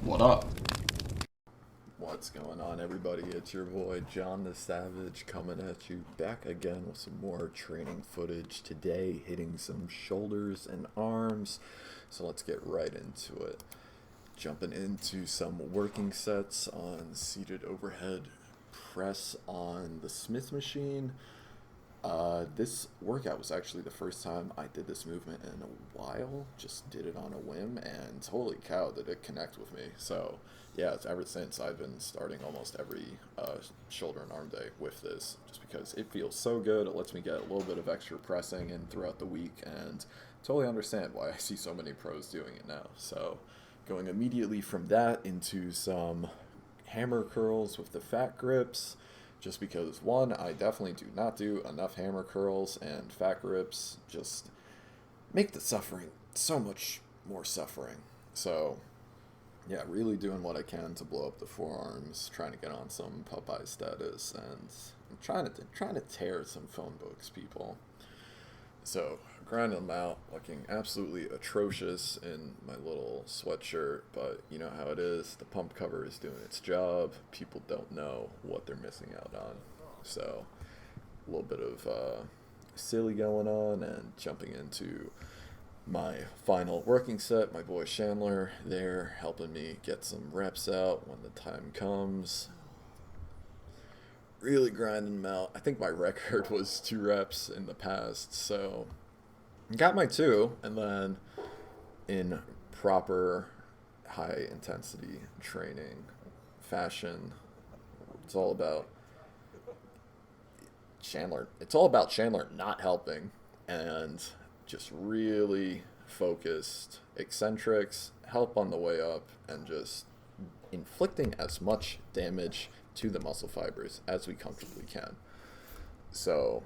What up? What's going on, everybody? It's your boy John the Savage coming at you back again with some more training footage. Today, hitting some shoulders and arms. So let's get right into it. Jumping into some working sets on seated overhead press on the Smith machine. This workout was actually the first time I did this movement in a while. Just did it on a whim, and holy cow, did it connect with me. So, yeah, it's ever since I've been starting almost every shoulder and arm day with this, just because it feels so good. It lets me get a little bit of extra pressing in throughout the week, and totally understand why I see so many pros doing it now. So, going immediately from that into some hammer curls with the fat grips. Just because, one, I definitely do not do enough hammer curls, and fat grips just make the suffering so much more suffering. So, yeah, really doing what I can to blow up the forearms, trying to get on some Popeye status, and I'm trying to tear some phone books, people. So, grinding them out, looking absolutely atrocious in my little sweatshirt, but you know how it is. The pump cover is doing its job. People don't know what they're missing out on. So, a little bit of silly going on, and jumping into my final working set. My boy Chandler there helping me get some reps out when the time comes. Really grinding them out. I think my record was 2 reps in the past, so got my 2, and then in proper high intensity training fashion, it's all about Chandler. It's all about Chandler not helping and just really focused eccentrics, help on the way up, and just inflicting as much damage to the muscle fibers as we comfortably can. So,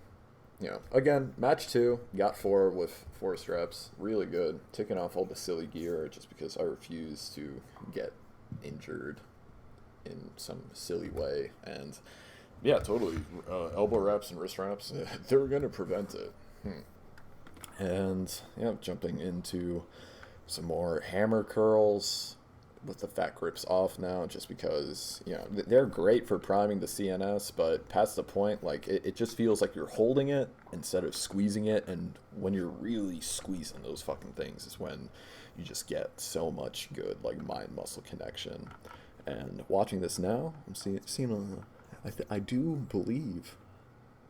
again, match 2, got 4 with 4 reps, really good. Taking off all the silly gear just because I refuse to get injured in some silly way. And yeah, totally, elbow reps and wrist reps, they're going to prevent it. And yeah, jumping into some more hammer curls with the fat grips off now, just because they're great for priming the CNS, but past the point, like it just feels like you're holding it instead of squeezing it, and when you're really squeezing those fucking things is when you just get so much good like mind muscle connection. And watching this now, I'm seeing I do believe,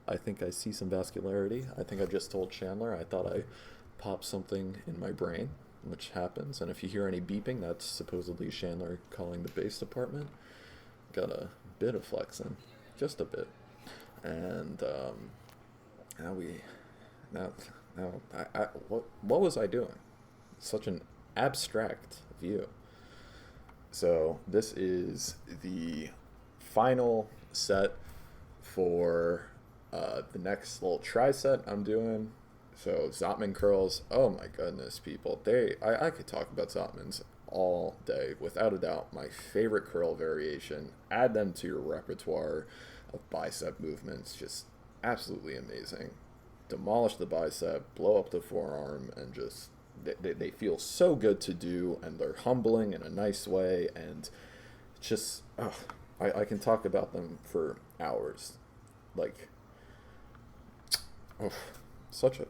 I think I see some vascularity. I think I just told Chandler I thought I popped something in my brain, which happens. And if you hear any beeping, that's supposedly Chandler calling the base department. Got a bit of flexing, just a bit. And what was I doing? Such an abstract view. So this is the final set for the next little tricep I'm doing. So Zotman curls, oh my goodness, people. I could talk about Zotmans all day. Without a doubt, my favorite curl variation. Add them to your repertoire of bicep movements. Just absolutely amazing. Demolish the bicep, blow up the forearm, and just they feel so good to do, and they're humbling in a nice way, and just I can talk about them for hours. Like, oh, such a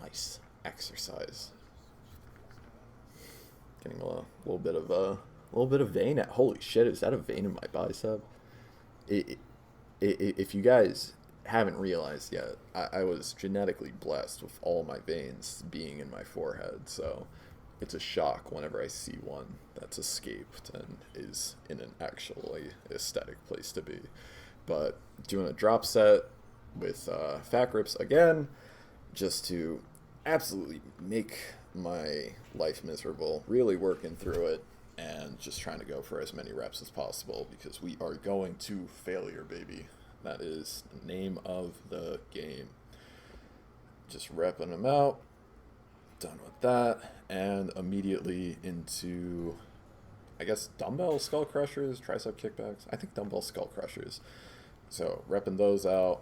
nice exercise. Getting a little bit of vein. Holy shit! Is that a vein in my bicep? If you guys haven't realized yet, I was genetically blessed with all my veins being in my forehead. So it's a shock whenever I see one that's escaped and is in an actually aesthetic place to be. But doing a drop set with fat grips again, just to absolutely make my life miserable, really working through it, and just trying to go for as many reps as possible, because we are going to failure, baby. That is the name of the game. Just repping them out, done with that, and immediately into, I guess, dumbbell skull crushers, tricep kickbacks. I think dumbbell skull crushers. So repping those out,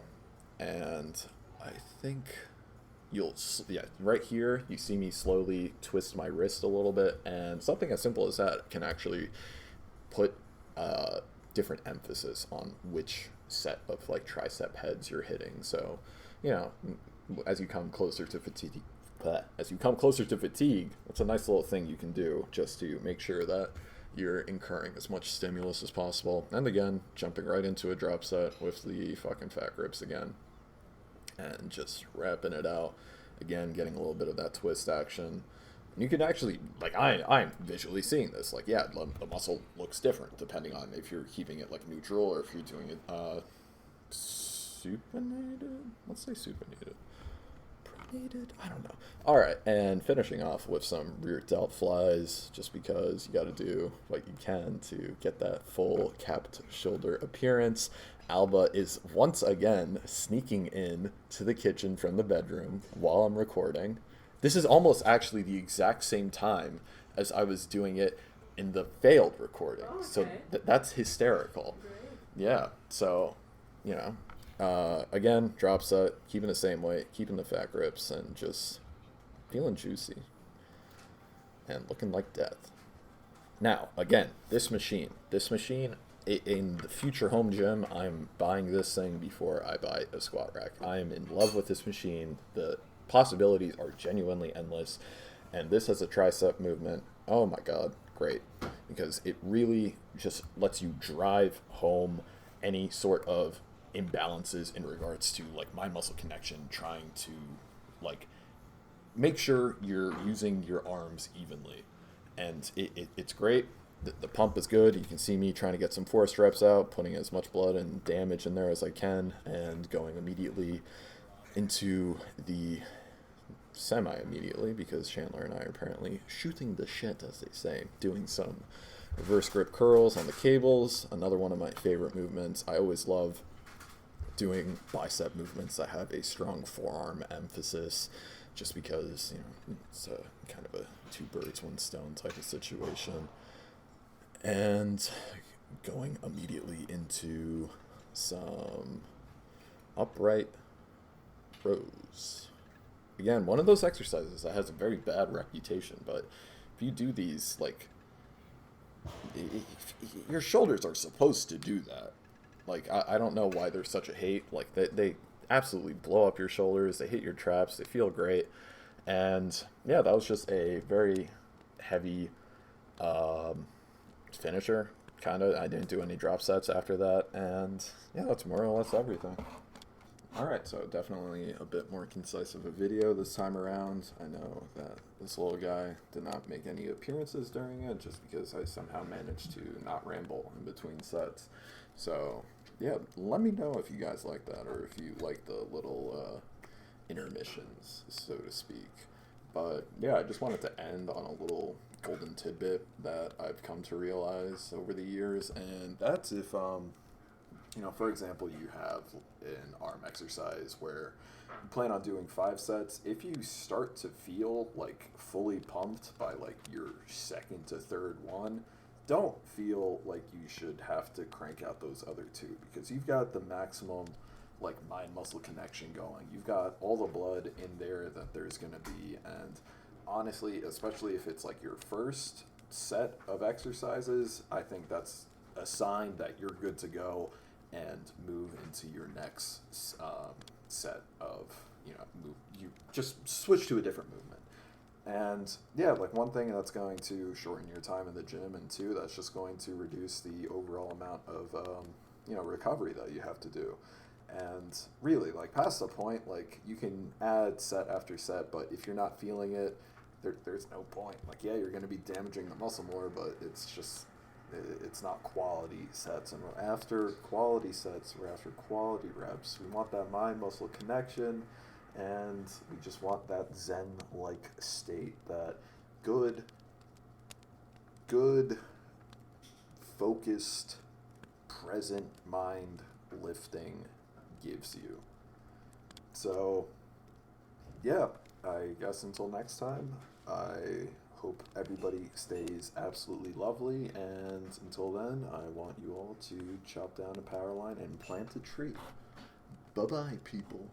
and I think yeah, right here, you see me slowly twist my wrist a little bit, and something as simple as that can actually put different emphasis on which set of like tricep heads you're hitting. So, you know, as you come closer to fatigue, that's a nice little thing you can do just to make sure that you're incurring as much stimulus as possible. And again, jumping right into a drop set with the fucking fat grips again, and just wrapping it out. Again, getting a little bit of that twist action. You can actually, like, I'm visually seeing this. Like, yeah, the muscle looks different depending on if you're keeping it, like, neutral or if you're doing it supinated? Let's say supinated. Pronated? I don't know. All right, and finishing off with some rear delt flies, just because you got to do what you can to get that full capped shoulder appearance. Alba is once again sneaking in to the kitchen from the bedroom while I'm recording. This is almost actually the exact same time as I was doing it in the failed recording. Oh, okay. So that's hysterical. Great. Yeah. So, you know, again, drop set, keeping the same weight, keeping the fat grips, and just feeling juicy and looking like death. Now, again, this machine, in the future home gym, I'm buying this thing before I buy a squat rack. I am in love with this machine. The possibilities are genuinely endless, and this as a tricep movement, oh my god, great, because it really just lets you drive home any sort of imbalances in regards to like mind muscle connection, trying to like make sure you're using your arms evenly, and it's great. The pump is good. You can see me trying to get some forced reps out, putting as much blood and damage in there as I can, and going immediately into the semi-immediately, because Chandler and I are apparently shooting the shit, as they say, doing some reverse grip curls on the cables. Another one of my favorite movements. I always love doing bicep movements that have a strong forearm emphasis, just because, you know, it's a kind of a two birds, one stone type of situation. And going immediately into some upright rows. Again, one of those exercises that has a very bad reputation, but if you do these, like, your shoulders are supposed to do that. Like, I don't know why there's such a hate. Like, they absolutely blow up your shoulders, they hit your traps, they feel great. And yeah, that was just a very heavy finisher, kind of. I didn't do any drop sets after that, and yeah, that's more or less everything. Alright, so definitely a bit more concise of a video this time around. I know that this little guy did not make any appearances during it, just because I somehow managed to not ramble in between sets. So yeah, let me know if you guys like that, or if you like the little intermissions, so to speak. But yeah, I just wanted to end on a little golden tidbit that I've come to realize over the years, and that's if you know, for example, you have an arm exercise where you plan on doing 5 sets. If you start to feel like fully pumped by like your second to third one, don't feel like you should have to crank out those other 2, because you've got the maximum like mind muscle connection going. You've got all the blood in there that there's going to be, and honestly, especially if it's like your first set of exercises, I think that's a sign that you're good to go and move into your next set of, you know, you just switch to a different movement. And yeah, like one thing that's going to shorten your time in the gym, and 2, that's just going to reduce the overall amount of you know, recovery that you have to do. And really, like past the point, like you can add set after set, but if you're not feeling it, there's no point. Like, yeah, you're going to be damaging the muscle more, but it's not quality sets. And after quality sets, we're after quality reps. We want that mind-muscle connection, and we just want that zen-like state that good, focused, present mind lifting gives you. So, yeah, I guess until next time, I hope everybody stays absolutely lovely, and until then, I want you all to chop down a power line and plant a tree. Bye-bye, people.